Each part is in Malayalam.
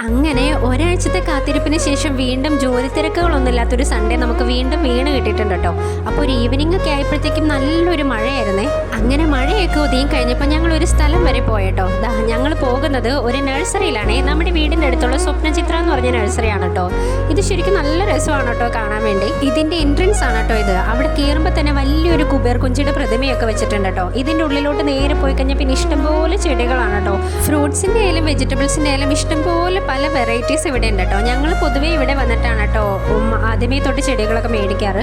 അങ്ങനെ ഒരാഴ്ചത്തെ കാത്തിരിപ്പിന് ശേഷം വീണ്ടും ജോലി തിരക്കുകളൊന്നുമില്ലാത്തൊരു സൺഡേ നമുക്ക് വീണ്ടും വീണ് കിട്ടിയിട്ടുണ്ട് കേട്ടോ. അപ്പോൾ ഒരു ഈവനിങ് ഒക്കെ ആയപ്പോഴത്തേക്കും നല്ലൊരു മഴയായിരുന്നേ. അങ്ങനെ മഴയൊക്കെ ഒതുങ്ങി കഴിഞ്ഞപ്പോൾ ഞങ്ങൾ ഒരു സ്ഥലം വരെ പോയട്ടോ. ഞങ്ങൾ പോകുന്നത് ഒരു നഴ്സറിയിലാണേ. നമ്മുടെ വീടിൻ്റെ അടുത്തുള്ള സ്വപ്നചിത്ര എന്ന് പറഞ്ഞ നഴ്സറിയാണ് കേട്ടോ. ഇത് ശരിക്കും നല്ല രസമാണ് കേട്ടോ കാണാൻ വേണ്ടി. ഇതിൻ്റെ എൻട്രൻസ് ആണ് കേട്ടോ ഇത്. അവിടെ കയറുമ്പോൾ തന്നെ വലിയൊരു കുബേർ കുഞ്ചിയുടെ പ്രതിമയൊക്കെ വെച്ചിട്ടുണ്ട് കേട്ടോ. ഇതിൻ്റെ ഉള്ളിലോട്ട് നേരെ പോയി കഴിഞ്ഞാൽ പിന്നെ ഇഷ്ടംപോലെ ചെടികളാണ് കേട്ടോ. ഫ്രൂട്ട്സിൻ്റെ ആയാലും വെജിറ്റബിൾസിൻ്റെ ആയാലും ഇഷ്ടംപോലെ പല വെറൈറ്റീസ് ഇവിടെ ഉണ്ട് കേട്ടോ. ഞങ്ങൾ പൊതുവേ ഇവിടെ വന്നിട്ടാണ് കേട്ടോ ആദ്യമേ തൊട്ട് ചെടികളൊക്കെ മേടിക്കാറ്.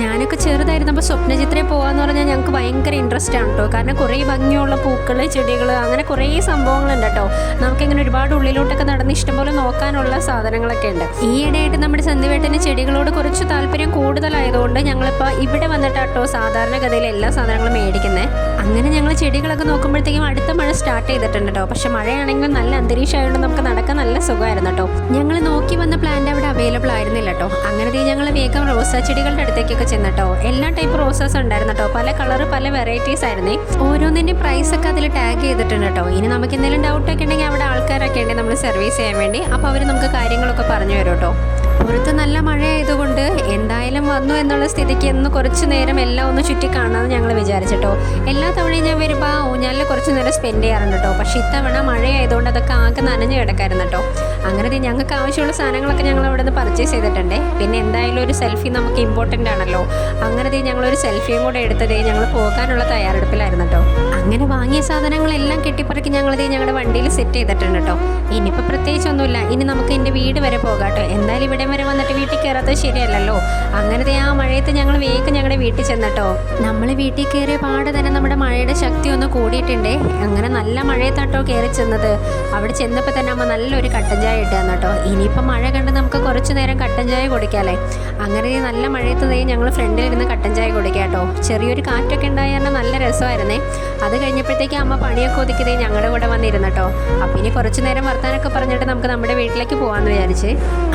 ഞാനൊക്കെ ചെറുതായിരുന്നപ്പോൾ സ്വപ്നചിത്രയിൽ പോകാമെന്ന് പറഞ്ഞാൽ ഞങ്ങൾക്ക് ഭയങ്കര ഇൻട്രസ്റ്റ് ആണ് കേട്ടോ. കാരണം കുറേ ഭംഗിയുള്ള പൂക്കൾ, ചെടികൾ, അങ്ങനെ കുറേ സംഭവങ്ങളുണ്ട് കേട്ടോ. നമുക്കിങ്ങനെ ഒരുപാട് ഉള്ളിലോട്ടൊക്കെ നടന്ന് ഇഷ്ടംപോലെ നോക്കാനുള്ള സാധനങ്ങളൊക്കെ ഉണ്ട്. ഈയിടെയായിട്ട് നമ്മുടെ സന്ധ്യവേട്ടന് ചെടികളോട് കുറച്ച് താല്പര്യം കൂടുതലായതുകൊണ്ട് ഞങ്ങളിപ്പോൾ ഇവിടെ വന്നിട്ടാട്ടോ സാധാരണഗതിയിൽ എല്ലാ സാധനങ്ങളും മേടിക്കുന്നത്. അങ്ങനെ ഞങ്ങൾ ചെടികളൊക്കെ നോക്കുമ്പോഴത്തേക്കും അടുത്ത മഴ സ്റ്റാർട്ട് ചെയ്തിട്ടുണ്ട് കേട്ടോ. പക്ഷെ മഴയാണെങ്കിലും നല്ല അന്തരീക്ഷമായതുകൊണ്ട് നമുക്ക് നടക്കാൻ നല്ല സുഖമായിരുന്നു കേട്ടോ. ഞങ്ങൾ നോക്കി വന്ന പ്ലാന്റ് അവിടെ അവൈലബിൾ ആയിരുന്നില്ല കേട്ടോ. അങ്ങനെ ഞങ്ങൾ വേഗം റോസാ ചെടികളുടെ അടുത്തേക്കൊക്കെ ചെന്നിട്ടോ. എല്ലാ ടൈപ്പ് റോസാസ് ഉണ്ടായിരുന്നു കേട്ടോ. പല കളറ്, പല വെറൈറ്റീസ് ആയിരുന്നേ. ഓരോന്നിൻ്റെ പ്രൈസ് ഒക്കെ അതിൽ ടാഗ് ചെയ്തിട്ടുണ്ട് കേട്ടോ. ഇനി നമുക്ക് എന്തെങ്കിലും ഡൗട്ടൊക്കെ ഉണ്ടെങ്കിൽ അവിടെ ആൾക്കാരൊക്കെ ഉണ്ടെങ്കിൽ നമ്മൾ സർവീസ് ചെയ്യാൻ വേണ്ടി. അപ്പോൾ അവർ നമുക്ക് കാര്യങ്ങളൊക്കെ പറഞ്ഞു തരും കേട്ടോ. പുറത്ത് നല്ല മഴയായതുകൊണ്ട് എന്തായാലും വന്നു എന്നുള്ള സ്ഥിതിക്ക് ഇന്ന് കുറച്ച് നേരം എല്ലാം ഒന്ന് ചുറ്റി കാണാമെന്ന് ഞങ്ങൾ വിചാരിച്ചിട്ടോ. എല്ലാ തവണയും ഞാൻ വരുമ്പോൾ ഊഞ്ഞാലിൽ കുറച്ച് നേരം സ്പെൻഡ് ചെയ്യാറുണ്ട് കേട്ടോ. പക്ഷേ ഇത്തവണ മഴയായതുകൊണ്ട് അതൊക്കെ ആകെ നനഞ്ഞ് കിടക്കായിരുന്നു കേട്ടോ. അങ്ങനെ ഞങ്ങൾക്ക് ആവശ്യമുള്ള സാധനങ്ങളൊക്കെ ഞങ്ങൾ അവിടെ നിന്ന് പർച്ചേസ് ചെയ്തിട്ടുണ്ട്. പിന്നെ എന്തായാലും ഒരു സെൽഫി നമുക്ക് ഇമ്പോർട്ടൻ്റ് ആണല്ലോ. അങ്ങനെ ഞങ്ങളൊരു സെൽഫിയും കൂടെ എടുത്തതേ ഞങ്ങൾ പോകാനുള്ള തയ്യാറെടുപ്പിലായിരുന്നു കേട്ടോ. അങ്ങനെ വാങ്ങിയ സാധനങ്ങളെല്ലാം കെട്ടിപ്പറക്കി ഞങ്ങളുടെ വണ്ടിയിൽ സെറ്റ് ചെയ്തിട്ടുണ്ട് കേട്ടോ. ഇനിയിപ്പോൾ പ്രത്യേകിച്ചൊന്നുമില്ല. ഇനി നമുക്ക് എൻ്റെ വീട് വരെ പോകാം കേട്ടോ. എന്തായാലും ഇവിടെ വരെ വന്നിട്ട് വീട്ടിൽ കയറാത്തത് ശരിയല്ലല്ലോ. അങ്ങനത്തെ ആ മഴയത്ത് ഞങ്ങൾ വേഗം ഞങ്ങളുടെ വീട്ടിൽ ചെന്നിട്ടോ. നമ്മൾ വീട്ടിൽ കയറിയ പാട് തന്നെ നമ്മുടെ മഴയുടെ ശക്തി ഒന്ന് കൂടിയിട്ടുണ്ടേ. അങ്ങനെ നല്ല മഴയത്താട്ടോ കയറി ചെന്നത്. അവിടെ ചെന്നപ്പോൾ തന്നെ അമ്മ നല്ലൊരു കട്ടൻ ചായ ഇട്ട് തന്നു കേട്ടോ. ഇനിയിപ്പോൾ മഴ കണ്ട് നമുക്ക് കുറച്ച് നേരം കട്ടൻ ചായ കുടിക്കാമല്ലേ. അങ്ങനെ നല്ല മഴയത്ത് ഞങ്ങൾ ഫ്രണ്ടിലിരുന്ന് കട്ടൻ ചായ കുടിക്കാം കേട്ടോ. ചെറിയൊരു കാറ്റൊക്കെ ഉണ്ടായാൽ നല്ല രസമായിരുന്നേ. അത് കഴിഞ്ഞപ്പോഴത്തേക്ക് അമ്മ പണിയൊക്കെ ഒതുക്കിയതേ ഞങ്ങളുടെ കൂടെ വന്നിരുന്നു കേട്ടോ. അപ്പം ഇനി കുറച്ച് നേരം വർത്താനൊക്കെ പറഞ്ഞിട്ട് നമുക്ക് നമ്മുടെ വീട്ടിലേക്ക് പോകാമെന്ന് വിചാരിച്ച്.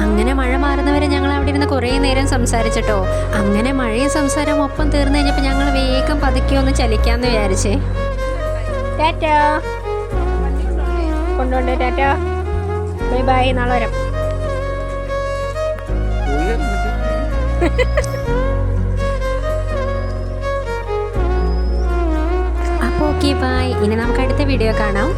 അങ്ങനെ മഴ മാറുന്നവരെ ഞങ്ങൾ അവിടെ ഇരുന്ന് കുറേ നേരം സംസാരിച്ചിട്ടോ. അങ്ങനെ മഴയും സംസാരം ഒപ്പം തീർന്നു കഴിഞ്ഞപ്പോൾ ഞങ്ങൾ വേഗം പതുക്കി ഒന്ന് ചലിക്കാമെന്ന് വിചാരിച്ചേ. ടാറ്റാ കൊണ്ടുകൊണ്ട് ടാറ്റാ, ബൈ ബൈ, നാളെ വരാം. അപ്പോൾ ഓക്കെ ബൈ. ഇനി നമുക്ക് അടുത്ത വീഡിയോ കാണാം.